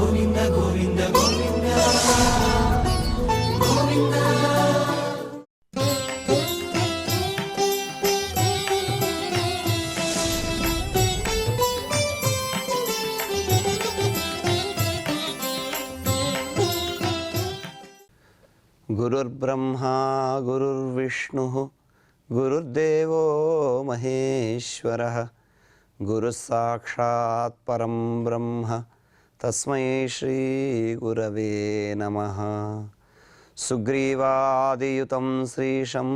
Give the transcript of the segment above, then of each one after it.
గోవింద గోవింద గోవింద గోవింద. గురుర్బ్రహ్మా గురుర్విష్ణుః గురుర్దేవో మహేశ్వరః గురుః సాక్షాత్ పరం బ్రహ్మ తస్మై శ్రీ గురవే నమః. సుగ్రీవాదియుతం శ్రీశం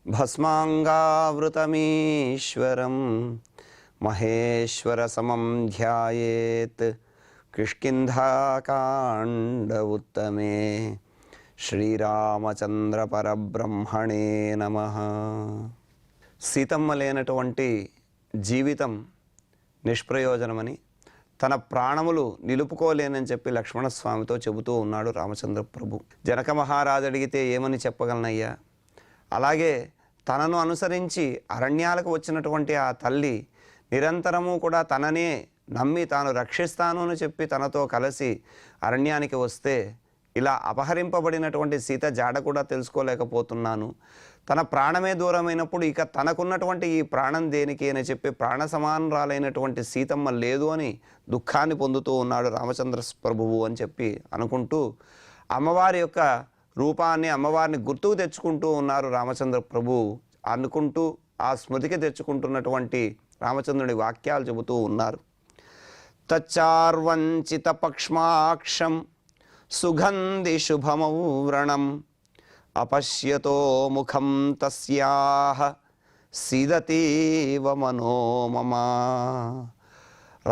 భస్మాంగావృతమీశ్వరం మహేశ్వర సమం ధ్యాయేత్ కిష్కింధాకాండ ఉత్తమే. శ్రీరామచంద్ర పరబ్రహ్మణే నమః. సీతమ్మ లేనటువంటి జీవితం నిష్ప్రయోజనమని, తన ప్రాణములు నిలుపుకోలేనని చెప్పి లక్ష్మణస్వామితో చెబుతూ ఉన్నాడు రామచంద్ర ప్రభు. జనక మహారాజు అడిగితే ఏమని చెప్పగలనయ్యా? అలాగే తనను అనుసరించి అరణ్యాలకు వచ్చినటువంటి ఆ తల్లి నిరంతరము కూడా తననే నమ్మి తాను రక్షిస్తాను అని చెప్పి తనతో కలిసి అరణ్యానికి వస్తే ఇలా అపహరింపబడినటువంటి సీత జాడ కూడా తెలుసుకోలేకపోతున్నాను. తన ప్రాణమే దూరమైనప్పుడు ఇక తనకున్నటువంటి ఈ ప్రాణం దేనికి అని చెప్పి ప్రాణ సమానురాలైనటువంటి సీతమ్మ లేదు అని దుఃఖాన్ని పొందుతూ ఉన్నాడు రామచంద్ర ప్రభువు అని చెప్పి అనుకుంటూ అమ్మవారి యొక్క రూపాన్ని, అమ్మవారిని గుర్తుకు తెచ్చుకుంటూ ఉన్నారు రామచంద్ర ప్రభు. అనుకుంటూ ఆ స్మృతికి తెచ్చుకుంటున్నటువంటి రామచంద్రుడి వాక్యాలు చెబుతూ ఉన్నారు. తచ్చార్వంచిత పక్ష్మాక్షం సుగంధి శుభమౌవ్రణం అపశ్యతో ముఖం తస్యాహ సీదతీవ మనోమమ.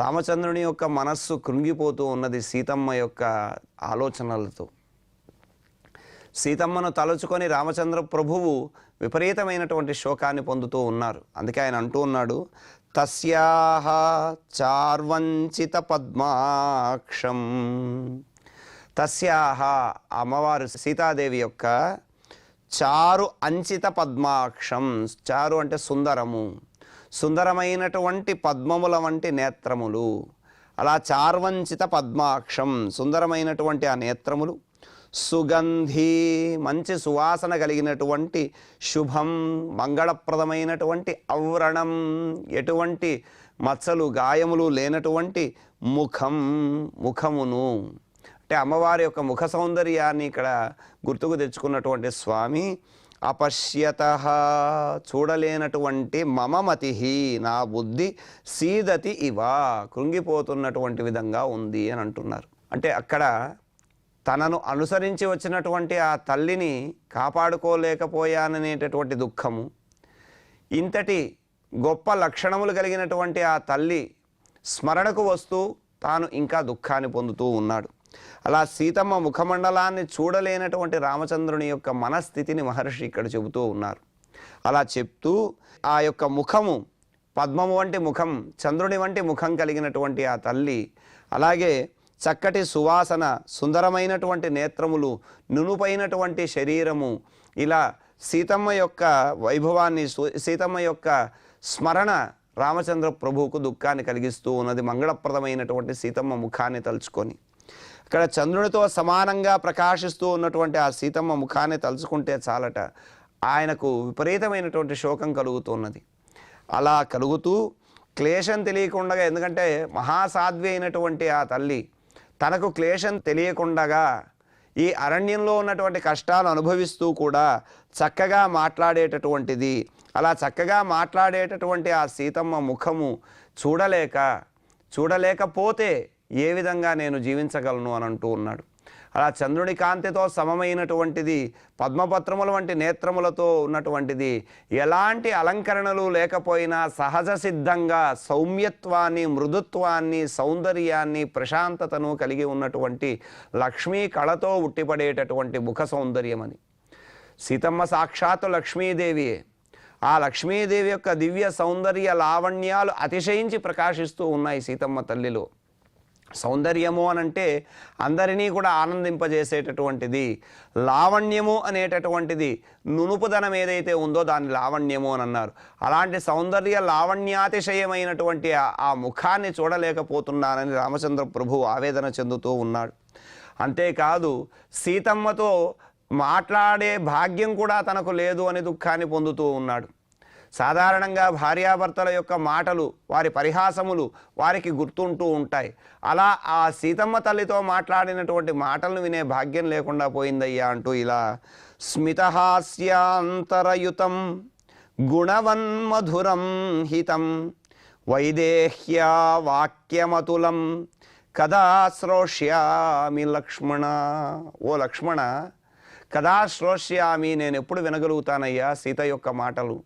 రామచంద్రుని యొక్క మనస్సు కృంగిపోతూ ఉన్నది సీతమ్మ యొక్క ఆలోచనలతో. సీతమ్మను తలుచుకొని రామచంద్ర ప్రభువు విపరీతమైనటువంటి శోకాన్ని పొందుతూ ఉన్నారు. అందుకే ఆయన అంటూ ఉన్నాడు, తస్యాహ చార్వంచిత పద్మాక్షం. తస్యాహ అమ్మవారు సీతాదేవి యొక్క చారు అంచిత పద్మాక్షం. చారు అంటే సుందరము, సుందరమైనటువంటి పద్మముల వంటి నేత్రములు. అలా చార్వంచిత పద్మాక్షం, సుందరమైనటువంటి ఆ నేత్రములు. సుగంధి, మంచి సువాసన కలిగినటువంటి, శుభం మంగళప్రదమైనటువంటి, ఔవ్రణం ఎటువంటి మచ్చలు గాయములు లేనటువంటి, ముఖం ముఖమును. అంటే అమ్మవారి యొక్క ముఖ సౌందర్యాన్ని ఇక్కడ గుర్తుకు తెచ్చుకున్నటువంటి స్వామి. అపశ్యత చూడలేనటువంటి మమ మతి, నా బుద్ధి సీదతి ఇవ కృంగిపోతున్నటువంటి విధంగా ఉంది అని అంటున్నారు. అంటే అక్కడ తనను అనుసరించి వచ్చినటువంటి ఆ తల్లిని కాపాడుకోలేకపోయాననేటటువంటి దుఃఖము, ఇంతటి గొప్ప లక్షణములు కలిగినటువంటి ఆ తల్లి స్మరణకు వస్తూ తాను ఇంకా దుఃఖాన్ని పొందుతూ ఉన్నాడు. అలా సీతమ్మ ముఖమండలాన్ని చూడలేనటువంటి రామచంద్రుని యొక్క మనస్థితిని మహర్షి ఇక్కడ చెబుతూ ఉన్నారు. అలా చెప్తూ ఆ యొక్క ముఖము పద్మము వంటి ముఖం, చంద్రుని వంటి ముఖం కలిగినటువంటి ఆ తల్లి, అలాగే చక్కటి సువాసన, సుందరమైనటువంటి నేత్రములు, నునుపైనటువంటి శరీరము, ఇలా సీతమ్మ యొక్క వైభవాన్ని, సీతమ్మ యొక్క స్మరణ రామచంద్ర ప్రభువుకు దుఃఖాన్ని కలిగిస్తూ ఉన్నది. మంగళప్రదమైనటువంటి సీతమ్మ ముఖాన్ని తలుచుకొని ఇక్కడ చంద్రునితో సమానంగా ప్రకాశిస్తూ ఉన్నటువంటి ఆ సీతమ్మ ముఖాన్ని తలుచుకుంటే చాలట ఆయనకు విపరీతమైనటువంటి శోకం కలుగుతున్నది. అలా కలుగుతూ క్లేశం తెలియకుండా, ఎందుకంటే మహాసాధ్వి అయినటువంటి ఆ తల్లి తనకు క్లేశం తెలియకుండగా ఈ అరణ్యంలో ఉన్నటువంటి కష్టాలు అనుభవిస్తూ కూడా చక్కగా మాట్లాడేటటువంటిది. అలా చక్కగా మాట్లాడేటటువంటి ఆ సీతమ్మ ముఖము చూడలేకపోతే ఏ విధంగా నేను జీవించగలను అని అంటూ ఉన్నాడు. అలా చంద్రుని కాంతితో సమమైనటువంటిది, పద్మపత్రముల వంటి నేత్రములతో ఉన్నటువంటిది, ఎలాంటి అలంకరణలు లేకపోయినా సహజ సిద్ధంగా సౌమ్యత్వాన్ని, మృదుత్వాన్ని, సౌందర్యాన్ని, ప్రశాంతతను కలిగి ఉన్నటువంటి లక్ష్మీ కళతో ఉట్టిపడేటటువంటి ముఖ సౌందర్యం అని. సీతమ్మ సాక్షాత్తు లక్ష్మీదేవియే. ఆ లక్ష్మీదేవి యొక్క దివ్య సౌందర్య లావణ్యాలు అతిశయించి ప్రకాశిస్తూ ఉన్నాయి సీతమ్మ తల్లిలో. సౌందర్యము అనంటే అందరినీ కూడా ఆనందింపజేసేటటువంటిది. లావణ్యము అనేటటువంటిది నునుపుదనం ఏదైతే ఉందో దాన్ని లావణ్యము అని అన్నారు. అలాంటి సౌందర్య లావణ్యాతిశయమైనటువంటి ఆ ముఖాన్ని చూడలేకపోతున్నానని రామచంద్ర ప్రభువు ఆవేదన చెందుతూ ఉన్నాడు. అంతేకాదు సీతమ్మతో మాట్లాడే భాగ్యం కూడా తనకు లేదు అని దుఃఖాన్ని పొందుతూ ఉన్నాడు. సాధారణంగా భార్యాభర్తల యొక్క మాటలు, వారి పరిహాసములు వారికి గుర్తుంటూ ఉంటాయి. అలా ఆ సీతమ్మ తల్లితో మాట్లాడినటువంటి మాటలను వినే భాగ్యం లేకుండా పోయిందయ్యా అంటూ ఇలా స్మితహాస్యాంతరయుతం గుణవన్మధురం హితం వైదేహ్యా వాక్యమతులం కదా శ్రోష్యామి లక్ష్మణ. ఓ లక్ష్మణ, కదా శ్రోష్యామి, నేను ఎప్పుడు వినగలుగుతానయ్యా సీత యొక్క మాటలు.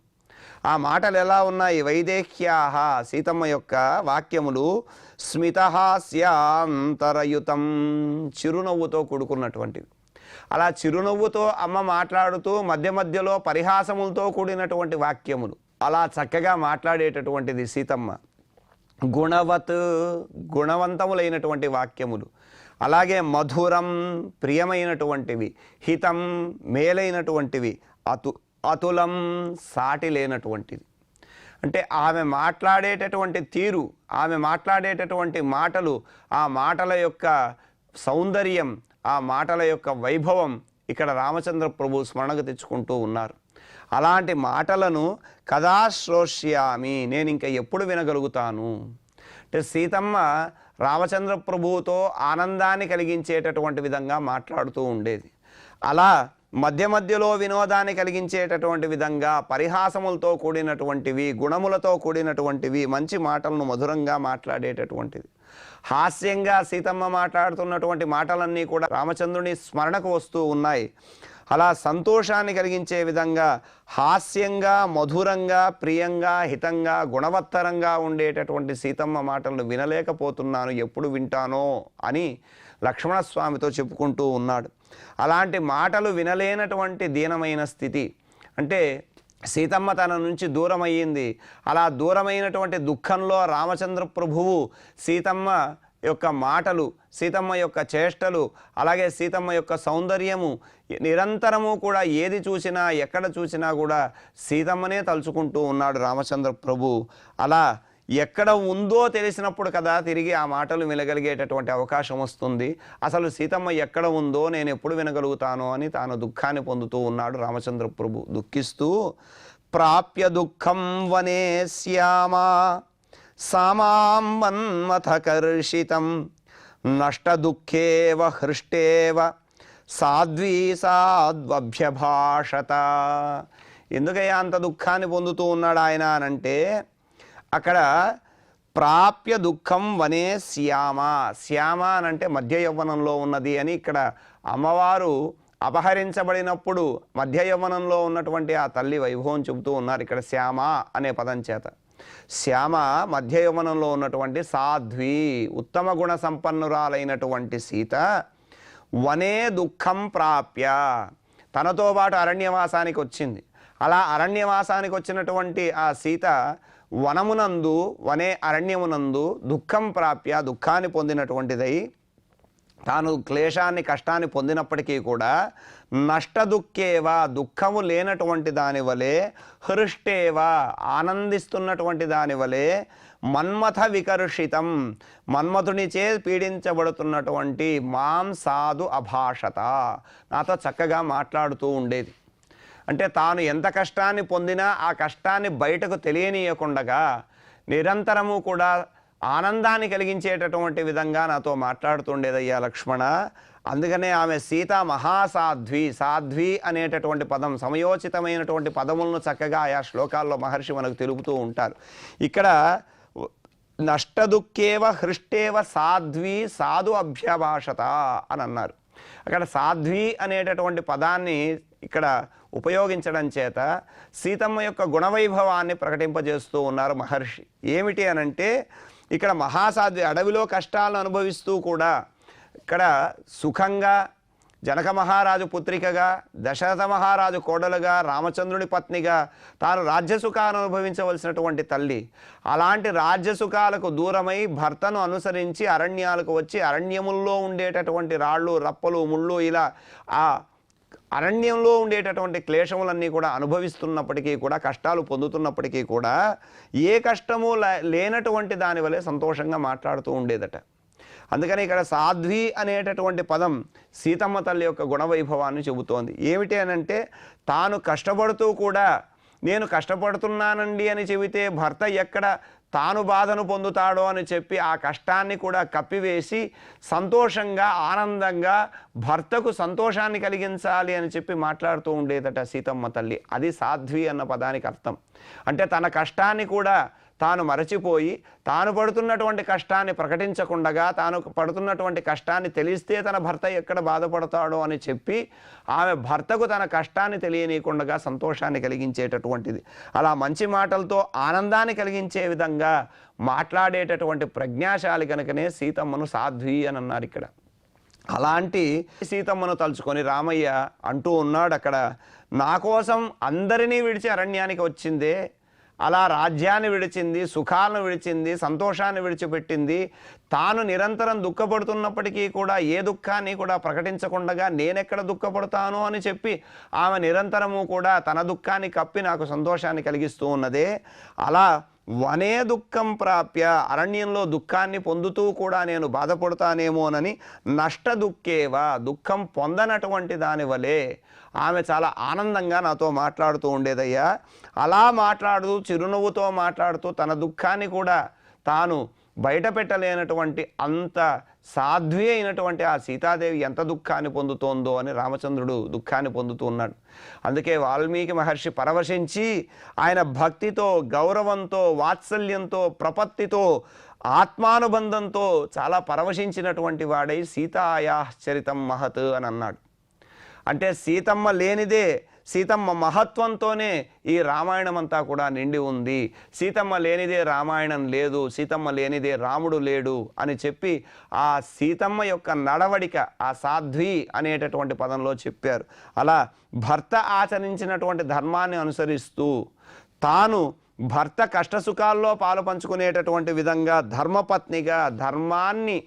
ఆ మాటలు ఎలా ఉన్నాయి? వైదేహ్యాహ, సీతమ్మ యొక్క వాక్యములు స్మితహాస్యాంతరయుతం, చిరునవ్వుతో కూడుకున్నటువంటివి. అలా చిరునవ్వుతో అమ్మ మాట్లాడుతూ మధ్య మధ్యలో పరిహాసములతో కూడినటువంటి వాక్యములు, అలా చక్కగా మాట్లాడేటటువంటిది సీతమ్మ. గుణవత్, గుణవంతములైనటువంటి వాక్యములు. అలాగే మధురం, ప్రియమైనటువంటివి. హితం, మేలైనటువంటివి. అతులం, సాటి లేనటువంటిది. అంటే ఆమె మాట్లాడేటటువంటి తీరు, ఆమె మాట్లాడేటటువంటి మాటలు, ఆ మాటల యొక్క సౌందర్యం, ఆ మాటల యొక్క వైభవం ఇక్కడ రామచంద్ర ప్రభు స్మరణకు తెచ్చుకుంటూ ఉన్నారు. అలాంటి మాటలను కదా శ్రోష్యామి, నేను ఇంకా ఎప్పుడు వినగలుగుతాను. అంటే సీతమ్మ రామచంద్ర ప్రభువుతో ఆనందాన్ని కలిగించేటటువంటి విధంగా మాట్లాడుతూ ఉండేది. అలా మధ్య మధ్యలో వినోదాన్ని కలిగించేటటువంటి విధంగా పరిహాసములతో కూడినటువంటివి, గుణములతో కూడినటువంటివి, మంచి మాటలను మధురంగా మాట్లాడేటటువంటిది. హాస్యంగా సీతమ్మ మాట్లాడుతున్నటువంటి మాటలన్నీ కూడా రామచంద్రుని స్మరణకు వస్తూ ఉన్నాయి. అలా సంతోషాన్ని కలిగించే విధంగా హాస్యంగా, మధురంగా, ప్రియంగా, హితంగా, గుణవత్తరంగా ఉండేటటువంటి సీతమ్మ మాటలను వినలేకపోతున్నాను, ఎప్పుడు వింటానో అని లక్ష్మణస్వామితో చెప్పుకుంటూ ఉన్నాడు. అలాంటి మాటలు వినలేనటువంటి దీనమైన స్థితి. అంటే సీతమ్మ తన నుంచి దూరమయ్యింది. అలా దూరమైనటువంటి దుఃఖంలో రామచంద్ర ప్రభువు సీతమ్మ యొక్క మాటలు, సీతమ్మ యొక్క చేష్టలు, అలాగే సీతమ్మ యొక్క సౌందర్యము నిరంతరము కూడా ఏది చూసినా, ఎక్కడ చూసినా కూడా సీతమ్మనే తలుచుకుంటూ ఉన్నాడు రామచంద్ర ప్రభు. అలా ఎక్కడ ఉందో తెలిసినప్పుడు కదా తిరిగి ఆ మాటలు వినగలిగేటటువంటి అవకాశం వస్తుంది. అసలు సీతమ్మ ఎక్కడ ఉందో నేను ఎప్పుడు వినగలుగుతానో అని తాను దుఃఖాన్ని పొందుతూ ఉన్నాడు రామచంద్ర ప్రభు. దుఃఖిస్తూ ప్రాప్య దుఃఖం వనే శ్యామా సామాం మన్మథకర్షితం నష్ట దుఃఖేవ హృష్టేవ సాధ్వీ సాధ్వభ్యభాషత. ఎందుకయ్యా అంత దుఃఖాన్ని పొందుతూ ఉన్నాడు ఆయన అనంటే, అక్కడ ప్రాప్య దుఃఖం వనే శ్యామ, శ్యామ అనంటే మధ్య యవ్వనంలో ఉన్నది అని ఇక్కడ అమ్మవారు అపహరించబడినప్పుడు మధ్య యవ్వనంలో ఉన్నటువంటి ఆ తల్లి వైభవం చెబుతూ ఉన్నారు ఇక్కడ శ్యామ అనే పదం చేత. శ్యామ మధ్య యవ్వనంలో ఉన్నటువంటి సాధ్వి, ఉత్తమ గుణ సంపన్నురాలైనటువంటి సీత వనే దుఃఖం ప్రాప్య, తనతో పాటు అరణ్యవాసానికి వచ్చింది. అలా అరణ్యవాసానికి వచ్చినటువంటి ఆ సీత వనమునందు, వనే అరణ్యమునందు దుఃఖం ప్రాప్య, దుఃఖాన్ని పొందినటువంటిదై తాను క్లేశాన్ని, కష్టాన్ని పొందినప్పటికీ కూడా నష్ట దుఃఖేవ, దుఃఖము లేనటువంటి దాని వలె, హృష్టేవ, ఆనందిస్తున్నటువంటి దాని వలె, మన్మథ వికర్షితం, మన్మథునిచే పీడించబడుతున్నటువంటి మాం సాధు అభాషత, నాతో చక్కగా మాట్లాడుతూ ఉండేది. అంటే తాను ఎంత కష్టాన్ని పొందినా ఆ కష్టాన్ని బయటకు తెలియనీయకుండగా నిరంతరము కూడా ఆనందాన్ని కలిగించేటటువంటి విధంగా నాతో మాట్లాడుతుండేదయ్యా లక్ష్మణ. అందుకనే ఆమె సీత మహాసాధ్వి, సాధ్వి అనేటటువంటి పదం, సమయోచితమైనటువంటి పదములను చక్కగా ఆయా శ్లోకాల్లో మహర్షి మనకు తెలుపుతూ ఉంటారు. ఇక్కడ నష్ట దుఃఖేవ హృష్టేవ సాధ్వి సాధు అభ్యభాషత అని అన్నారు. అక్కడ సాధ్వి అనేటటువంటి పదాన్ని ఇక్కడ ఉపయోగించడం చేత సీతమ్మ యొక్క గుణవైభవాన్ని ప్రకటింపజేస్తూ ఉన్నారు మహర్షి. ఏమిటి అనంటే, ఇక్కడ మహాసాధ్వి అడవిలో కష్టాలను అనుభవిస్తూ కూడా ఇక్కడ సుఖంగా జనక మహారాజు పుత్రికగా, దశరథ మహారాజు కోడలుగా, రామచంద్రుని పత్నిగా తాను రాజ్యసుఖాన్ని అనుభవించవలసినటువంటి తల్లి. అలాంటి రాజ్యసుఖాలకు దూరమై భర్తను అనుసరించి అరణ్యాలకు వచ్చి అరణ్యముల్లో ఉండేటటువంటి రాళ్ళు, రప్పలు, ముళ్ళు ఇలా ఆ అరణ్యంలో ఉండేటటువంటి క్లేశములన్నీ కూడా అనుభవిస్తున్నప్పటికీ కూడా, కష్టాలు పొందుతున్నప్పటికీ కూడా ఏ కష్టము లేనటువంటి దాని వలె సంతోషంగా మాట్లాడుతూ ఉండేదట. అందుకని ఇక్కడ సాధ్వి అనేటటువంటి పదం సీతమ్మ తల్లి యొక్క గుణవైభవాన్ని చెబుతోంది. ఏమిటి అనంటే, తాను కష్టపడుతూ కూడా నేను కష్టపడుతున్నానండి అని చెబితే భర్త ఎక్కడ తాను బాధను పొందుతాడో అని చెప్పి ఆ కష్టాన్ని కూడా కప్పివేసి సంతోషంగా, ఆనందంగా భర్తకు సంతోషాన్ని కలిగించాలి అని చెప్పి మాట్లాడుతూ ఉండేదట సీతమ్మ తల్లి. అది సాధ్వి అన్న పదానికి అర్థం. అంటే తన కష్టాన్ని కూడా తాను మరచిపోయి, తాను పడుతున్నటువంటి కష్టాన్ని ప్రకటించకుండగా, తాను పడుతున్నటువంటి కష్టాన్ని తెలిస్తే తన భర్త ఎక్కడ బాధపడతాడో అని చెప్పి ఆమె భర్తకు తన కష్టాన్ని తెలియనీయకుండా సంతోషాన్ని కలిగించేటటువంటిది. అలా మంచి మాటలతో ఆనందాన్ని కలిగించే విధంగా మాట్లాడేటటువంటి ప్రజ్ఞాశాలి కనుకనే సీతమ్మను సాధ్వి అని అన్నారు ఇక్కడ. అలాంటి సీతమ్మను తలుచుకొని రామయ్య అంటూ ఉన్నాడు అక్కడ, నా కోసం అందరినీ విడిచి అరణ్యానికి వచ్చిందే, అలా రాజ్యాన్ని విడిచింది, సుఖాలను విడిచింది, సంతోషాన్ని విడిచిపెట్టింది. తాను నిరంతరం దుఃఖపడుతున్నప్పటికీ కూడా ఏ దుఃఖాన్ని కూడా ప్రకటించకుండా నేనెక్కడ దుఃఖపడతాను అని చెప్పి ఆమె నిరంతరము కూడా తన దుఃఖాన్ని కప్పి నాకు సంతోషాన్ని కలిగిస్తూ ఉన్నదే. అలా వనే దుఃఖం ప్రాప్య, అరణ్యంలో దుఃఖాన్ని పొందుతూ కూడా నేను బాధపడతానేమోనని నష్ట దుఃఖేవా, దుఃఖం పొందనటువంటి దాని వలె ఆమె చాలా ఆనందంగా నాతో మాట్లాడుతూ ఉండేదయ్యా. అలా మాట్లాడుతూ చిరునవ్వుతో మాట్లాడుతూ తన దుఃఖాన్ని కూడా తాను బయట పెట్టలేనటువంటి అంత సాధ్వి అయినటువంటి ఆ సీతాదేవి ఎంత దుఃఖాన్ని పొందుతోందో అని రామచంద్రుడు దుఃఖాన్ని పొందుతూ ఉన్నాడు. అందుకే వాల్మీకి మహర్షి పరవశించి ఆయన భక్తితో, గౌరవంతో, వాత్సల్యంతో, ప్రపత్తితో, ఆత్మానుబంధంతో చాలా పరవశించినటువంటి వాడై సీతాయాశ్చరితం మహత్ అని అన్నాడు. అంటే సీతమ్మ లేనిదే, సీతమ్మ మహత్వంతోనే ఈ రామాయణం అంతా కూడా నిండి ఉంది. సీతమ్మ లేనిదే రామాయణం లేదు, సీతమ్మ లేనిదే రాముడు లేడు అని చెప్పి ఆ సీతమ్మ యొక్క నడవడిక ఆ సాధ్వి అనేటటువంటి పదంలో చెప్పారు. అలా భర్త ఆచరించినటువంటి ధర్మాన్ని అనుసరిస్తూ తాను భర్త కష్టసుఖాల్లో పాలు పంచుకునేటటువంటి విధంగా ధర్మపత్నిగా ధర్మాన్ని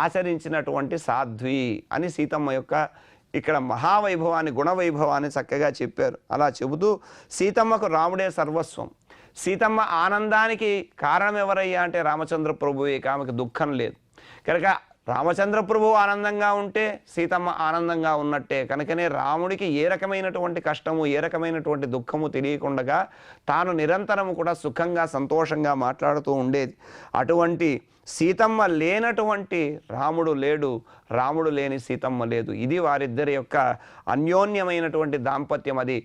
ఆచరించినటువంటి సాధ్వి అని సీతమ్మ యొక్క ఇక్కడ మహావైభవాన్ని, గుణవైభవాన్ని చక్కగా చెప్పారు. అలా చెబుతూ సీతమ్మకు రాముడే సర్వస్వం. సీతమ్మ ఆనందానికి కారణం ఎవరయ్యా అంటే రామచంద్ర ప్రభువే. ఆమెకు దుఃఖం లేదు కనుక రామచంద్ర ప్రభువు ఆనందంగా ఉంటే సీతమ్మ ఆనందంగా ఉన్నట్టే. కనుకనే రాముడికి ఏ రకమైనటువంటి కష్టము, ఏ రకమైనటువంటి దుఃఖము తెలియకుండా తాను నిరంతరము కూడా సుఖంగా, సంతోషంగా మాట్లాడుతూ ఉండేది. అటువంటి సీతమ్మ లేనటువంటి రాముడు లేడు, రాముడు లేని సీతమ్మ లేదు. ఇది వారిద్దరి యొక్క అన్యోన్యమైనటువంటి దాంపత్యం. అది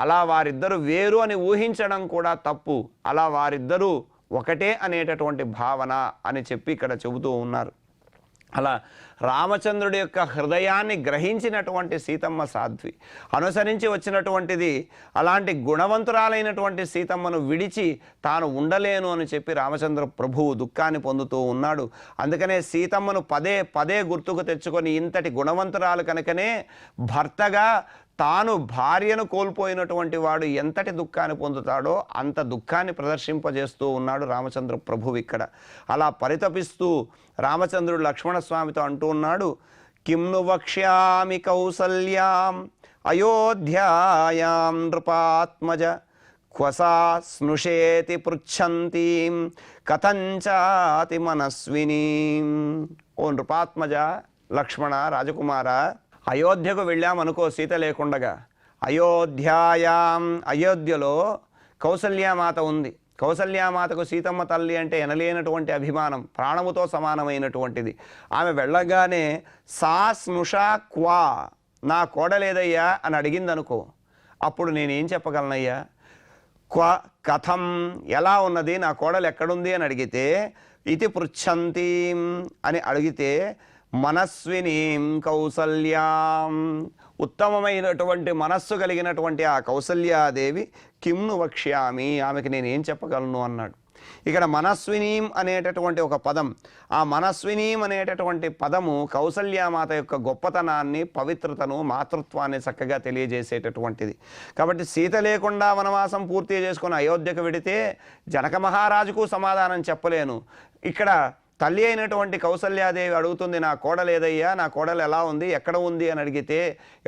అలా వారిద్దరు వేరు అని ఊహించడం కూడా తప్పు. అలా వారిద్దరూ ఒకటే అనేటటువంటి భావన అని చెప్పి ఇక్కడ చెబుతూ ఉన్నారు. అలా రామచంద్రుడి యొక్క హృదయాన్ని గ్రహించినటువంటి సీతమ్మ సాధ్వి, అనుసరించి వచ్చినటువంటిది. అలాంటి గుణవంతురాలైనటువంటి సీతమ్మను విడిచి తాను ఉండలేను అని చెప్పి రామచంద్ర ప్రభువు దుఃఖాన్ని పొందుతూ ఉన్నాడు. అందుకనే సీతమ్మను పదే పదే గుర్తుకు తెచ్చుకొని, ఇంతటి గుణవంతురాలు కనుకనే భర్తగా తాను భార్యను కోల్పోయినటువంటి వాడు ఎంతటి దుఃఖాన్ని పొందుతాడో అంత దుఃఖాన్ని ప్రదర్శింపజేస్తూ ఉన్నాడు రామచంద్ర ప్రభువు ఇక్కడ. అలా పరితపిస్తూ రామచంద్రుడు లక్ష్మణస్వామితో అంటూ ఉన్నాడు, కిమ్ను వక్ష్యామి కౌసల్యాం అయోధ్యాయాం నృపాత్మజ క్వసా స్నుషేతి పృచ్ఛంతీం కథంచాతి మనస్వినీం. ఓ నృపాత్మజ, లక్ష్మణ, రాజకుమార, అయోధ్యకు వెళ్ళామనుకో సీత లేకుండగా. అయోధ్యలో కౌసల్యామాత ఉంది. కౌసల్యామాతకు సీతమ్మ తల్లి అంటే ఎనలేనటువంటి అభిమానం, ప్రాణముతో సమానమైనటువంటిది. ఆమె వెళ్ళగానే సా స్నుషా క్వా, నా కోడలేదయ్యా అని అడిగిందనుకో, అప్పుడు నేనేం చెప్పగలనయ్యా? కథం, ఎలా ఉన్నది, నా కోడలు ఎక్కడుంది అని అడిగితే, ఇది పృచ్ఛంతీం అని అడిగితే, మనస్వినీం కౌసల్యాం, ఉత్తమమైనటువంటి మనస్సు కలిగినటువంటి ఆ కౌసల్యాదేవి కిమ్ను వక్ష్యామి, ఆమెకి నేనేం చెప్పగలను అన్నాడు. ఇక్కడ మనస్వినీం అనేటటువంటి ఒక పదం, ఆ మనస్వినీం అనేటటువంటి పదము కౌసల్యామాత యొక్క గొప్పతనాన్ని, పవిత్రతను, మాతృత్వాన్ని చక్కగా తెలియజేసేటటువంటిది. కాబట్టి సీత లేకుండా వనవాసం పూర్తి చేసుకుని అయోధ్యకు వెడితే జనక మహారాజుకు సమాధానం చెప్పలేను. ఇక్కడ తల్లి అయినటువంటి కౌసల్యాదేవి అడుగుతుంది, నా కోడలు ఏదయ్యా, నా కోడలు ఎలా ఉంది, ఎక్కడ ఉంది అని అడిగితే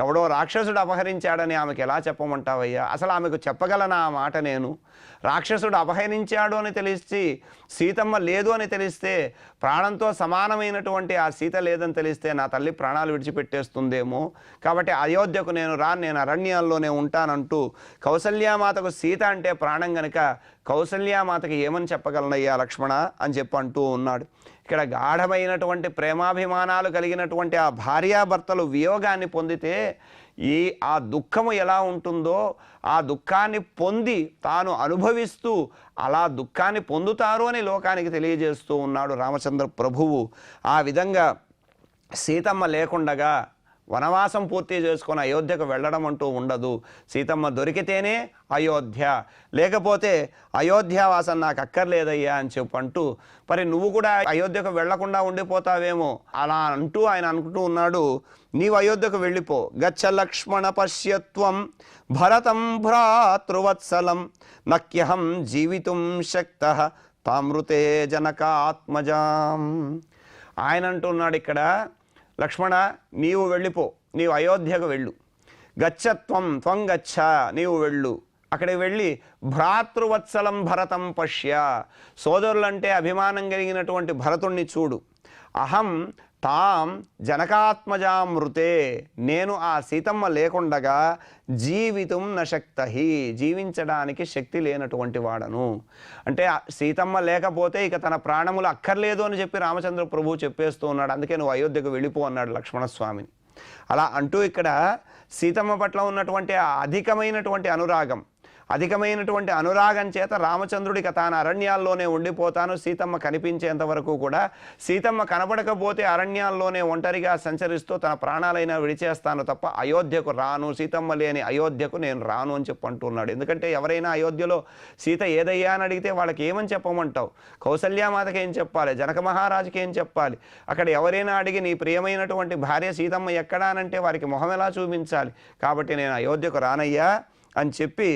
ఎవడో రాక్షసుడు అపహరించాడని ఆమెకు ఎలా చెప్పమంటావయ్యా? అసలు ఆమెకు చెప్పగలనా ఆ మాట నేను? రాక్షసుడు అపహరించాడు అని తెలిసి సీతమ్మ లేదు అని తెలిస్తే, ప్రాణంతో సమానమైనటువంటి ఆ సీత లేదని తెలిస్తే నా తల్లి ప్రాణాలు విడిచిపెట్టేస్తుందేమో. కాబట్టి అయోధ్యకు నేను రాను, నేను అరణ్యాల్లోనే ఉంటానంటూ కౌసల్యామాతకు సీత అంటే ప్రాణం గనక కౌసల్యామాతకి ఏమని చెప్పగలనయ్యా లక్ష్మణ అని చెప్పి అంటూ ఉన్నాడు. ఇక్కడ గాఢమైనటువంటి ప్రేమాభిమానాలు కలిగినటువంటి ఆ భార్యాభర్తలు వియోగాన్ని పొందితే ఆ దుఃఖము ఎలా ఉంటుందో ఆ దుఃఖాన్ని పొంది తాను అనుభవిస్తూ అలా దుఃఖాన్ని పొందుతారు అని లోకానికి తెలియజేస్తూ ఉన్నాడు రామచంద్ర ప్రభువు. ఆ విధంగా సీతమ్మ లేకుండగా వనవాసం పూర్తి చేసుకొని అయోధ్యకు వెళ్ళడం అంటూ ఉండదు. సీతమ్మ దొరికితేనే అయోధ్య, లేకపోతే అయోధ్యావాసం నాకు అక్కర్లేదయ్యా అని చెప్పంటూ, మరి నువ్వు కూడా అయోధ్యకు వెళ్లకుండా ఉండిపోతావేమో అలా అంటూ ఆయన అనుకుంటూ ఉన్నాడు. నీవు అయోధ్యకు వెళ్ళిపో. గచ్చ లక్ష్మణ పశ్యత్వం భరతం భ్రాతృవత్సలం నక్యహం జీవితుం శక్తః తామృతే జనకాత్మజాం. ఆయన అంటున్నాడు ఇక్కడ, లక్ష్మణ నీవు వెళ్ళిపో, నీవు అయోధ్యకు వెళ్ళు. గచ్చత్వం త్వం గచ్చ, నీవు వెళ్ళు. అక్కడికి వెళ్ళి భ్రాతృవత్సలం భరతం పశ్య, సోదరులంటే అభిమానం కలిగినటువంటి భరతుణ్ణి చూడు. అహం తాం జనకాత్మజామృతే, నేను ఆ సీతమ్మ లేకుండగా జీవితం నశక్తహి, జీవించడానికి శక్తి లేనటువంటి వాడను. అంటే సీతమ్మ లేకపోతే ఇక తన ప్రాణములు అక్కర్లేదు అని చెప్పి రామచంద్ర ప్రభువు చెప్పేస్తూ ఉన్నాడు. అందుకే నువ్వు అయోధ్యకు వెళ్ళిపో అన్నాడు లక్ష్మణస్వామిని. అలా అంటూ ఇక్కడ సీతమ్మ పట్ల ఉన్నటువంటి అధికమైనటువంటి అనురాగం చేత రామచంద్రుడికి తాను అరణ్యాల్లోనే ఉండిపోతాను, సీతమ్మ కనిపించేంత వరకు కూడా, సీతమ్మ కనపడకపోతే అరణ్యాల్లోనే ఒంటరిగా సంచరిస్తూ తన ప్రాణాలైనా విడిచేస్తాను తప్ప అయోధ్యకు రాను, సీతమ్మ లేని అయోధ్యకు నేను రాను అని చెప్పి అంటున్నాడు. ఎందుకంటే ఎవరైనా అయోధ్యలో సీత ఏదయ్యా అని అడిగితే వాళ్ళకి ఏమని చెప్పమంటావు? కౌసల్యామాతకి ఏం చెప్పాలి, జనక మహారాజుకి ఏం చెప్పాలి? అక్కడ ఎవరైనా అడిగి నీ ప్రియమైనటువంటి భార్య సీతమ్మ ఎక్కడా అనంటే వారికి మొహం ఎలా చూపించాలి? కాబట్టి నేను అయోధ్యకు రానయ్యా అని చెప్పి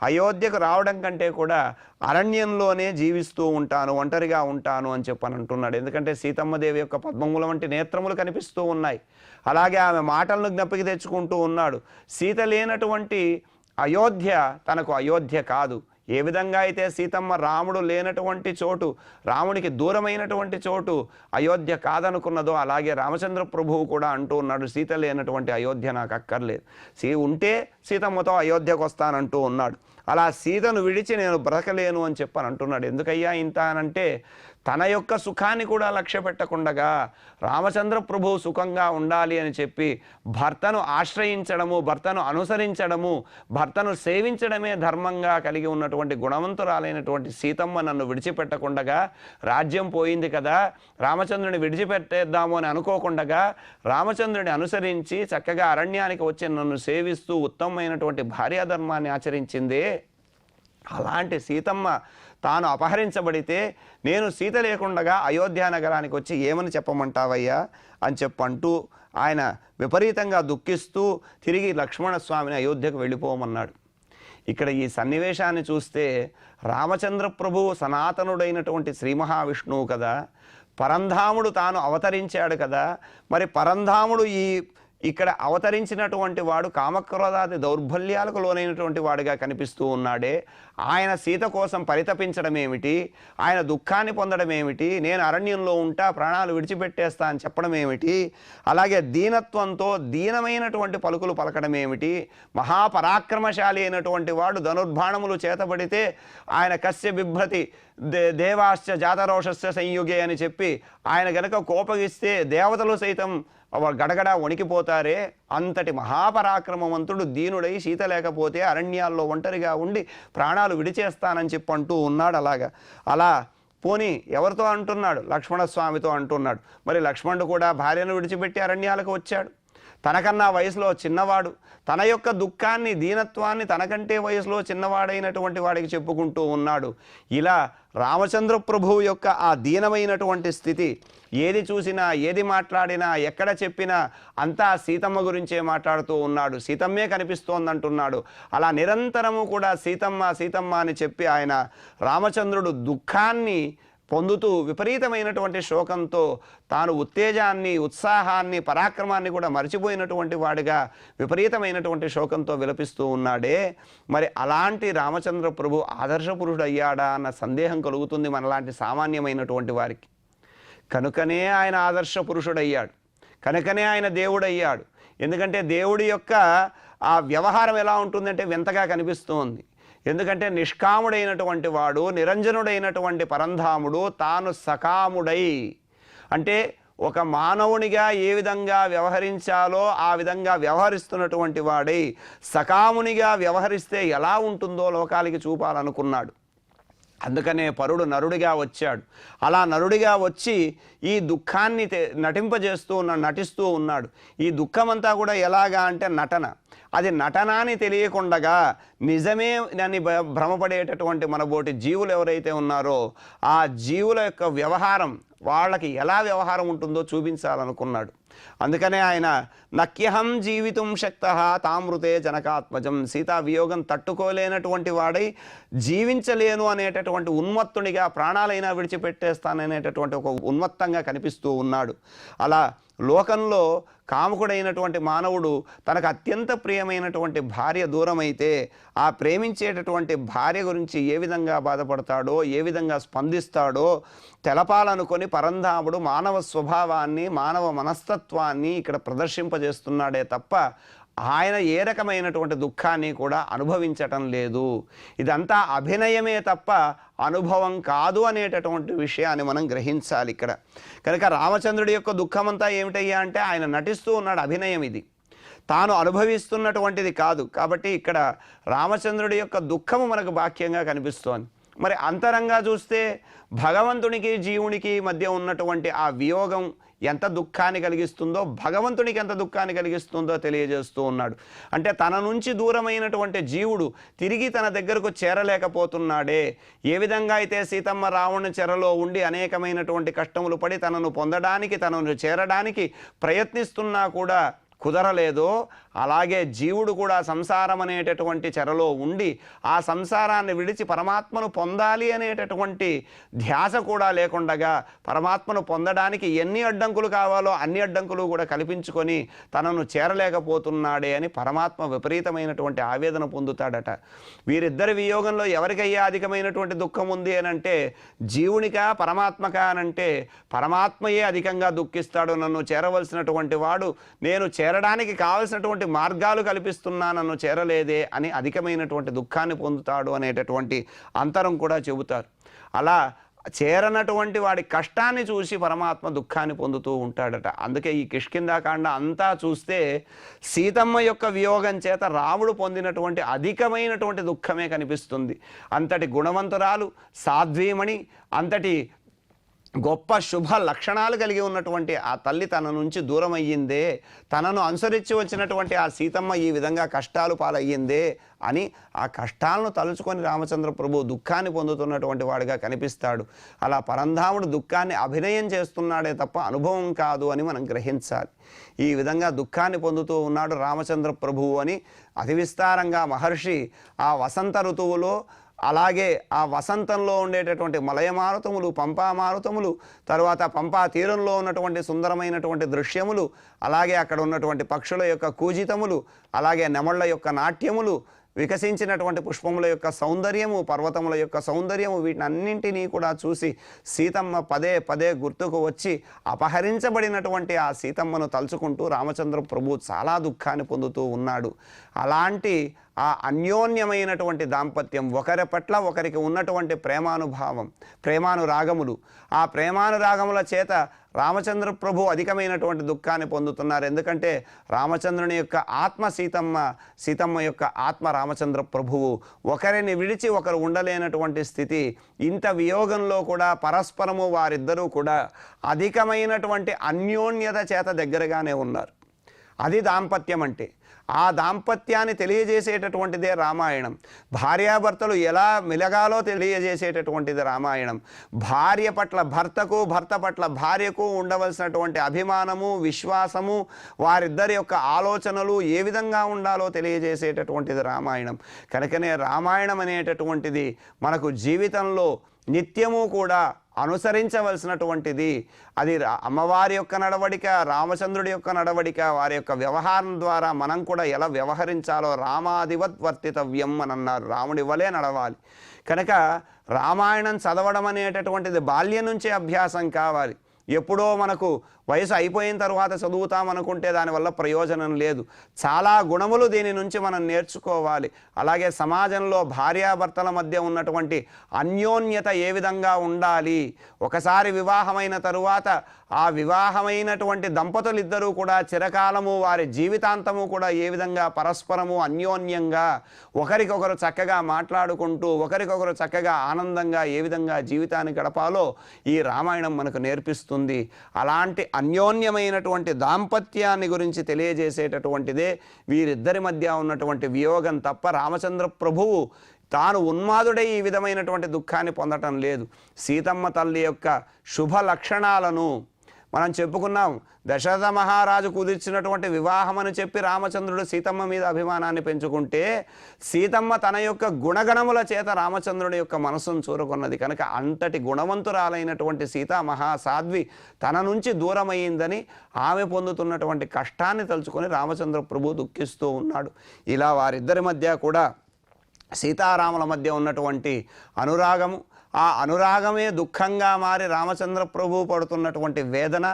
అయోధ్యకు రావడం కంటే కూడా అరణ్యంలోనే జీవిస్తూ ఉంటాను, ఒంటరిగా ఉంటాను అని చెప్పని అంటున్నాడు. ఎందుకంటే సీతమ్మదేవి యొక్క పద్మముల వంటి నేత్రములు కనిపిస్తూ ఉన్నాయి. అలాగే ఆమె మాటలను జ్ఞప్తికి తెచ్చుకుంటూ ఉన్నాడు. సీత లేనటువంటి అయోధ్య తనకు అయోధ్య కాదు. ఏ విధంగా అయితే సీతమ్మ రాముడు లేనటువంటి చోటు, రాముడికి దూరమైనటువంటి చోటు అయోధ్య కాదనుకున్నదో, అలాగే రామచంద్ర ప్రభువు కూడా అంటూ ఉన్నాడు, సీత లేనటువంటి అయోధ్య నాకు అక్కర్లేదు, ఉంటే సీతమ్మతో అయోధ్యకు వస్తానంటూ ఉన్నాడు. అలా సీతను విడిచి నేను బ్రతకలేను అని చెప్పని అంటున్నాడు. ఎందుకయ్యా ఇంత అనంటే తన యొక్క సుఖాన్ని కూడా లక్ష్య పెట్టకుండగా రామచంద్ర ప్రభువు సుఖంగా ఉండాలి అని చెప్పి భర్తను ఆశ్రయించడము, భర్తను అనుసరించడము, భర్తను సేవించడమే ధర్మంగా కలిగి ఉన్నటువంటి గుణవంతురాలైనటువంటి సీతమ్మ నన్ను విడిచిపెట్టకుండగా, రాజ్యం పోయింది కదా రామచంద్రుని విడిచిపెట్టేద్దాము అని అనుకోకుండగా రామచంద్రుని అనుసరించి చక్కగా అరణ్యానికి వచ్చి నన్ను సేవిస్తూ ఉత్తమమైనటువంటి భార్యాధర్మాన్ని ఆచరించిందే. అలాంటి సీతమ్మ తాను అపహరించబడితే నేను సీత లేకుండగా అయోధ్య నగరానికి వచ్చి ఏమని చెప్పమంటావయ్యా అని చెప్పంటూ ఆయన విపరీతంగా దుఃఖిస్తూ తిరిగి లక్ష్మణస్వామిని అయోధ్యకు వెళ్ళిపోమన్నాడు. ఇక్కడ ఈ సన్నివేశాన్ని చూస్తే రామచంద్ర ప్రభువు సనాతనుడైనటువంటి శ్రీ మహావిష్ణువు కదా, పరంధాముడు తాను అవతరించాడు కదా. మరి పరంధాముడు ఇక్కడ అవతరించినటువంటి వాడు కామక్రోధాది దౌర్బల్యాలకు లోనైనటువంటి వాడిగా కనిపిస్తూ ఉన్నాడే. ఆయన సీత కోసం పరితపించడం ఏమిటి, ఆయన దుఃఖాన్ని పొందడం ఏమిటి, నేను అరణ్యంలో ఉంటా ప్రాణాలు విడిచిపెట్టేస్తా అని చెప్పడం ఏమిటి, అలాగే దీనత్వంతో దీనమైనటువంటి పలుకులు పలకడం ఏమిటి, మహాపరాక్రమశాలి అయినటువంటి వాడు ధనుర్బాణములు చేతబడితే ఆయన కస్య బిభ్రతి దేవాశ్చ జాతరోషస్య సంయుగే అని చెప్పి ఆయన గనక కోపగిస్తే దేవతలు సైతం గడగడ వణికిపోతారే. అంతటి మహాపరాక్రమవంతుడు దీనుడై సీత లేకపోతే అరణ్యాల్లో ఒంటరిగా ఉండి ప్రాణాలు విడిచేస్తానని చెప్పి అంటూ ఉన్నాడు. అలా పోనీ ఎవరితో అంటున్నాడు? లక్ష్మణస్వామితో అంటున్నాడు. మరి లక్ష్మణుడు కూడా భార్యను విడిచిపెట్టి అరణ్యాలకు వచ్చాడు. తనకన్నా వయసులో చిన్నవాడు, తన యొక్క దుఃఖాన్ని, దీనత్వాన్ని తనకంటే వయసులో చిన్నవాడైనటువంటి వాడికి చెప్పుకుంటూ ఉన్నాడు. ఇలా రామచంద్ర ప్రభువు యొక్క ఆ దీనమైనటువంటి స్థితి, ఏది చూసినా, ఏది మాట్లాడినా, ఎక్కడ చెప్పినా అంతా సీతమ్మ గురించే మాట్లాడుతూ ఉన్నాడు. సీతమ్మే కనిపిస్తోందంటున్నాడు. అలా నిరంతరము కూడా సీతమ్మ సీతమ్మ అని చెప్పి ఆయన రామచంద్రుడు దుఃఖాన్ని పొందుతూ విపరీతమైనటువంటి శోకంతో తాను ఉత్తేజాన్ని, ఉత్సాహాన్ని, పరాక్రమాన్ని కూడా మర్చిపోయినటువంటి వాడిగా విపరీతమైనటువంటి శోకంతో విలపిస్తూ ఉన్నాడే. మరి అలాంటి రామచంద్ర ప్రభు ఆదర్శ పురుషుడు అయ్యాడా అన్న సందేహం కలుగుతుంది మనలాంటి సామాన్యమైనటువంటి వారికి. కనుకనే ఆయన ఆదర్శ పురుషుడయ్యాడు, కనుకనే ఆయన దేవుడయ్యాడు. ఎందుకంటే దేవుడి యొక్క ఆ వ్యవహారం ఎలా ఉంటుందంటే వింతగా కనిపిస్తుంది. ఎందుకంటే నిష్కాముడైనటువంటి వాడు, నిరంజనుడైనటువంటి పరంధాముడు తాను సకాముడై, అంటే ఒక మానవునిగా ఏ విధంగా వ్యవహరించాలో ఆ విధంగా వ్యవహరిస్తున్నటువంటి వాడై సకామునిగా వ్యవహరిస్తే ఎలా ఉంటుందో లోకాలకి చూపాలనుకున్నాడు. అందుకనే పరుడు నరుడిగా వచ్చాడు. అలా నరుడిగా వచ్చి ఈ దుఃఖాన్ని నటిస్తూ ఉన్నాడు. ఈ దుఃఖమంతా కూడా ఎలాగా అంటే నటన. అది నటనాన్ని తెలియకుండగా నిజమే అని భ్రమపడేటటువంటి మనబోటి జీవులు ఎవరైతే ఉన్నారో ఆ జీవుల యొక్క వ్యవహారం, వాళ్ళకి ఎలా వ్యవహారం ఉంటుందో చూపించాలనుకున్నాడు. అందుకనే ఆయన నక్యహం జీవితం శక్తః తామృతే జనకాత్మజం, సీతా వియోగం తట్టుకోలేనటువంటి వాడై జీవించలేను అనేటటువంటి ఉన్మత్తునిగా, ప్రాణాలైనా విడిచిపెట్టేస్తాననేటటువంటి ఒక ఉన్మత్తంగా కనిపిస్తూ ఉన్నాడు. అలా లోకంలో కాముకుడైనటువంటి మానవుడు తనకు అత్యంత ప్రియమైనటువంటి భార్య దూరమైతే ఆ ప్రేమించేటటువంటి భార్య గురించి ఏ విధంగా బాధపడతాడో, ఏ విధంగా స్పందిస్తాడో తెలపాలనుకొని పరంధాముడు మానవ స్వభావాన్ని, మానవ మనస్తత్వాన్ని ఇక్కడ ప్రదర్శింపజేస్తున్నాడే తప్ప ఆయన ఏ రకమైనటువంటి దుఃఖాన్ని కూడా అనుభవించటం లేదు. ఇదంతా అభినయమే తప్ప అనుభవం కాదు అనేటటువంటి విషయాన్ని మనం గ్రహించాలి ఇక్కడ. కనుక రామచంద్రుడి యొక్క దుఃఖమంతా ఏమిటయ్యా అంటే ఆయన నటిస్తూ ఉన్నాడు, అభినయం ఇది, తాను అనుభవిస్తున్నటువంటిది కాదు. కాబట్టి ఇక్కడ రామచంద్రుడి యొక్క దుఃఖము మనకు బాక్యంగా కనిపిస్తోంది. మరి అంతరంగా చూస్తే భగవంతునికి జీవునికి మధ్య ఉన్నటువంటి ఆ వియోగం ఎంత దుఃఖాన్ని కలిగిస్తుందో, భగవంతునికి ఎంత దుఃఖాన్ని కలిగిస్తుందో తెలియజేస్తూ ఉన్నాడు. అంటే తన నుంచి దూరమైనటువంటి జీవుడు తిరిగి తన దగ్గరకు చేరలేకపోతున్నాడే. ఏ విధంగా అయితే సీతమ్మ రావణ చెరలో ఉండి అనేకమైనటువంటి కష్టములు పడి తనను పొందడానికి, తనను చేరడానికి ప్రయత్నిస్తున్నా కూడా కుదరలేదో, అలాగే జీవుడు కూడా సంసారం అనేటటువంటి చెరలో ఉండి ఆ సంసారాన్ని విడిచి పరమాత్మను పొందాలి అనేటటువంటి ధ్యాస కూడా లేకుండగా పరమాత్మను పొందడానికి ఎన్ని అడ్డంకులు కావాలో అన్ని అడ్డంకులు కూడా కల్పించుకొని తనను చేరలేకపోతున్నాడే అని పరమాత్మ విపరీతమైనటువంటి ఆవేదన పొందుతాడట. వీరిద్దరి వియోగంలో ఎవరికయ్యా అధికమైనటువంటి దుఃఖం ఉంది అని అంటే జీవునికా పరమాత్మకా అనంటే పరమాత్మయే అధికంగా దుఃఖిస్తాడు. నన్ను చేరవలసినటువంటి వాడు నేను చేరడానికి కావలసినటువంటి మార్గాలు కల్పిస్తున్నా, నన్ను చేరలేదే అని అధికమైనటువంటి దుఃఖాన్ని పొందుతాడు అనేటటువంటి అంతరం కూడా చెబుతారు. అలా చేరనటువంటి వాడి కష్టాన్ని చూసి పరమాత్మ దుఃఖాన్ని పొందుతూ ఉంటాడట. అందుకే ఈ కిష్కింధాకాండ అంతా చూస్తే సీతమ్మ యొక్క వియోగం చేత రాముడు పొందినటువంటి అధికమైనటువంటి దుఃఖమే కనిపిస్తుంది. అంతటి గుణవంతురాలు, సాధ్వీమణి, అంతటి గొప్ప శుభ లక్షణాలు కలిగి ఉన్నటువంటి ఆ తల్లి తన నుంచి దూరం అయ్యిందే, తనను అనుసరించి వచ్చినటువంటి ఆ సీతమ్మ ఈ విధంగా కష్టాలు పాలయ్యిందే అని ఆ కష్టాలను తలుచుకొని రామచంద్ర ప్రభు దుఃఖాన్ని పొందుతున్నటువంటి వాడిగా కనిపిస్తాడు. అలా పరంధాముడు దుఃఖాన్ని అభినయం చేస్తున్నాడే తప్ప అనుభవం కాదు అని మనం గ్రహించాలి. ఈ విధంగా దుఃఖాన్ని పొందుతూ ఉన్నాడు రామచంద్ర ప్రభువు అని అతి విస్తారంగా మహర్షి ఆ వసంత ఋతువులో, అలాగే ఆ వసంతంలో ఉండేటటువంటి మలయమారుతములు, పంపామారుతములు, తర్వాత పంపా తీరంలో ఉన్నటువంటి సుందరమైనటువంటి దృశ్యములు, అలాగే అక్కడ ఉన్నటువంటి పక్షుల యొక్క కూజితములు, అలాగే నెమళ్ళ యొక్క నాట్యములు, వికసించినటువంటి పుష్పముల యొక్క సౌందర్యము, పర్వతముల యొక్క సౌందర్యము, వీటిని అన్నింటినీ కూడా చూసి సీతమ్మ పదే పదే గుర్తుకు వచ్చి అపహరించబడినటువంటి ఆ సీతమ్మను తలుచుకుంటూ రామచంద్ర ప్రభు చాలా దుఃఖాన్ని పొందుతూ ఉన్నాడు. అలాంటి ఆ అన్యోన్యమైనటువంటి దాంపత్యం, ఒకరి పట్ల ఒకరికి ఉన్నటువంటి ప్రేమానుభావం, ప్రేమానురాగములు, ఆ ప్రేమానురాగముల చేత రామచంద్ర ప్రభు అధికమైనటువంటి దుఃఖాన్ని పొందుతున్నారు. ఎందుకంటే రామచంద్రుని యొక్క ఆత్మ సీతమ్మ, సీతమ్మ యొక్క ఆత్మ రామచంద్ర ప్రభువు. ఒకరిని విడిచి ఒకరు ఉండలేనటువంటి స్థితి. ఇంత వియోగంలో కూడా పరస్పరము వారిద్దరూ కూడా అధికమైనటువంటి అన్యోన్యత చేత దగ్గరగానే ఉన్నారు. అది దాంపత్యం అంటే. ఆ దాంపత్యాన్ని తెలియజేసేటటువంటిదే రామాయణం. భార్యాభర్తలు ఎలా మెలగాలో తెలియజేసేటటువంటిది రామాయణం. భార్య పట్ల భర్తకు, భర్త పట్ల భార్యకు ఉండవలసినటువంటి అభిమానము, విశ్వాసము, వారిద్దరి యొక్క ఆలోచనలు ఏ విధంగా ఉండాలో తెలియజేసేటటువంటిది రామాయణం. కనుకనే రామాయణం అనేటటువంటిది మనకు జీవితంలో నిత్యము కూడా అనుసరించవలసినటువంటిది. అది అమ్మవారి యొక్క నడవడిక, రామచంద్రుడి యొక్క నడవడిక, వారి యొక్క వ్యవహారం ద్వారా మనం కూడా ఎలా వ్యవహరించాలో రామాదివత్ వర్తితవ్యం అని అన్నారు. రాముడి వలె నడవాలి. కనుక రామాయణం చదవడం అనేటటువంటిది బాల్యం నుంచే అభ్యాసం కావాలి. ఎప్పుడో మనకు వయసు అయిపోయిన తర్వాత చదువుతామనుకుంటే దానివల్ల ప్రయోజనం లేదు. చాలా గుణములు దీని నుంచి మనం నేర్చుకోవాలి. అలాగే సమాజంలో భార్యాభర్తల మధ్య ఉన్నటువంటి అన్యోన్యత ఏ విధంగా ఉండాలి, ఒకసారి వివాహమైన తరువాత ఆ వివాహమైనటువంటి దంపతులిద్దరూ కూడా చిరకాలము వారి జీవితాంతము కూడా ఏ విధంగా పరస్పరము అన్యోన్యంగా ఒకరికొకరు చక్కగా మాట్లాడుకుంటూ ఒకరికొకరు చక్కగా ఆనందంగా ఏ విధంగా జీవితాన్ని గడపాలో ఈ రామాయణం మనకు నేర్పిస్తుంది. అలాంటి అన్యోన్యమైనటువంటి దాంపత్యాన్ని గురించి తెలియజేసేటటువంటిదే వీరిద్దరి మధ్య ఉన్నటువంటి వియోగం తప్ప రామచంద్ర ప్రభువు తాను ఉన్మాదుడై ఈ విధమైనటువంటి దుఃఖాన్ని పొందటం లేదు. సీతమ్మ తల్లి యొక్క శుభ లక్షణాలను మనం చెప్పుకున్నాం. దశరథ మహారాజు కుదిర్చినటువంటి వివాహం అని చెప్పి రామచంద్రుడు సీతమ్మ మీద అభిమానాన్ని పెంచుకుంటే సీతమ్మ తన యొక్క గుణగణముల చేత రామచంద్రుడి యొక్క మనసును చూరుకున్నది. కనుక అంతటి గుణవంతురాలైనటువంటి సీతా మహాసాధ్వి తన నుంచి దూరమైందని ఆమె పొందుతున్నటువంటి కష్టాన్ని తలుచుకొని రామచంద్ర ప్రభు దుఃఖిస్తూ ఉన్నాడు. ఇలా వారిద్దరి మధ్య కూడా సీతారాముల మధ్య ఉన్నటువంటి అనురాగము, ఆ అనురాగమే దుఃఖంగా మారి రామచంద్ర ప్రభు పడుతున్నటువంటి వేదన,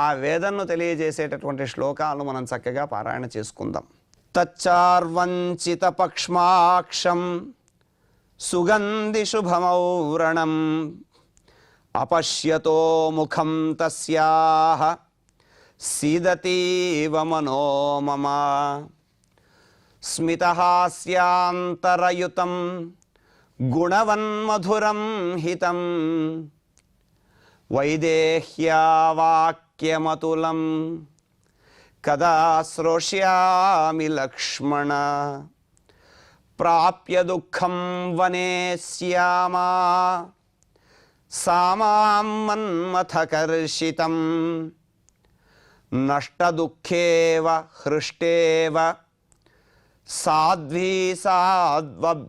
ఆ వేదనను తెలియజేసేటటువంటి శ్లోకాలను మనం చక్కగా పారాయణ చేసుకుందాం. తచ్చార్వంచిత పక్ష్మాక్షం సుగంధి శుభమౌరణం అపశ్యతో ముఖం తస్యాః సీదతీవ మనోమమ స్మితహాస్యాంతరయుతం గుణవన్మధురం హితం వైదేహ్యావాక్యమతులం కదా శ్రోష్యామి లక్ష్మణ ప్రాప్య దుఃఖం వనే శ్యామా సామాం మన్మథకర్షితం నష్టదుఃఖేవ హృష్టేవ సాధ్వీ సాధ్వభ్యభాషత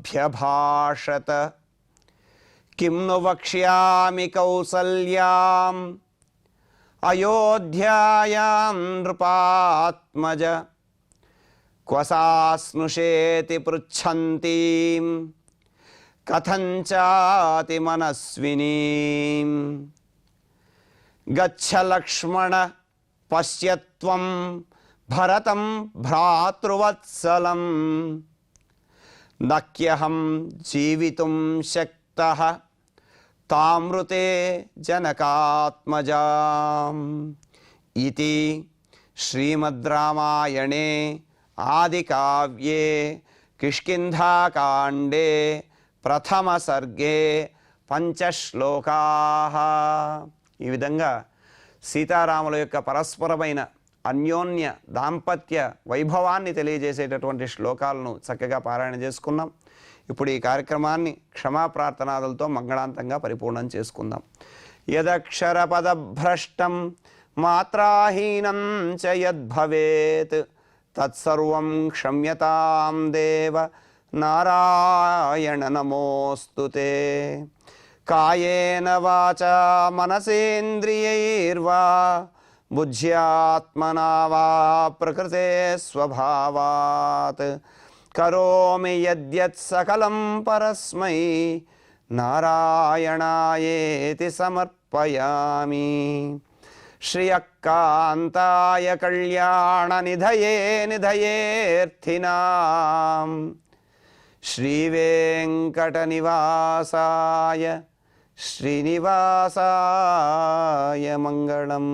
కిం ను వక్ష్యామి కౌసల్యాం అయోధ్యాయాం నృపాత్మజ క్వ సా స్నుషేతి పృచ్ఛంతీం కథంచాతి మనస్వినీం గచ్చ లక్ష్మణ పశ్యత్వం భరతం భ్రాతృవత్సలం నక్యహం జీవితుం శక్తః తామృతే జనకాత్మజాం ఇతి శ్రీమద్ రామాయణే ఆదికావ్యే కిష్కింధాకాండే ప్రథమ సర్గే పంచశ్లోకాః. ఈ విధంగా సీతారాముల యొక్క పరస్పరమైన అన్యోన్య దాంపత్య వైభవాన్ని తెలియజేసేటటువంటి శ్లోకాలను చక్కగా పారాయణ చేసుకున్నాం. ఇప్పుడు ఈ కార్యక్రమాన్ని క్షమాప్రార్థనాదులతో మంగళాంతంగా పరిపూర్ణం చేసుకుందాం. యదక్షర పదభ్రష్టం మాత్రాహీనం చ యద్భవేత్ తత్సర్వం క్షమ్యతాం దేవ నారాయణ నమోస్తుతే. కాయేన వాచా మనసేంద్రియైర్వా బుద్ధ్యాత్మనా వా ప్రకృతే స్వభావాత్ కరోమి యద్యత్ సకలం పరస్మై నారాయణాయేతి సమర్పయామి. శ్రియకాంతాయ కళ్యాణ నిధయే నిధయేర్థినాం శ్రీవేంకట నివాసాయ శ్రీనివాసాయ మంగళం.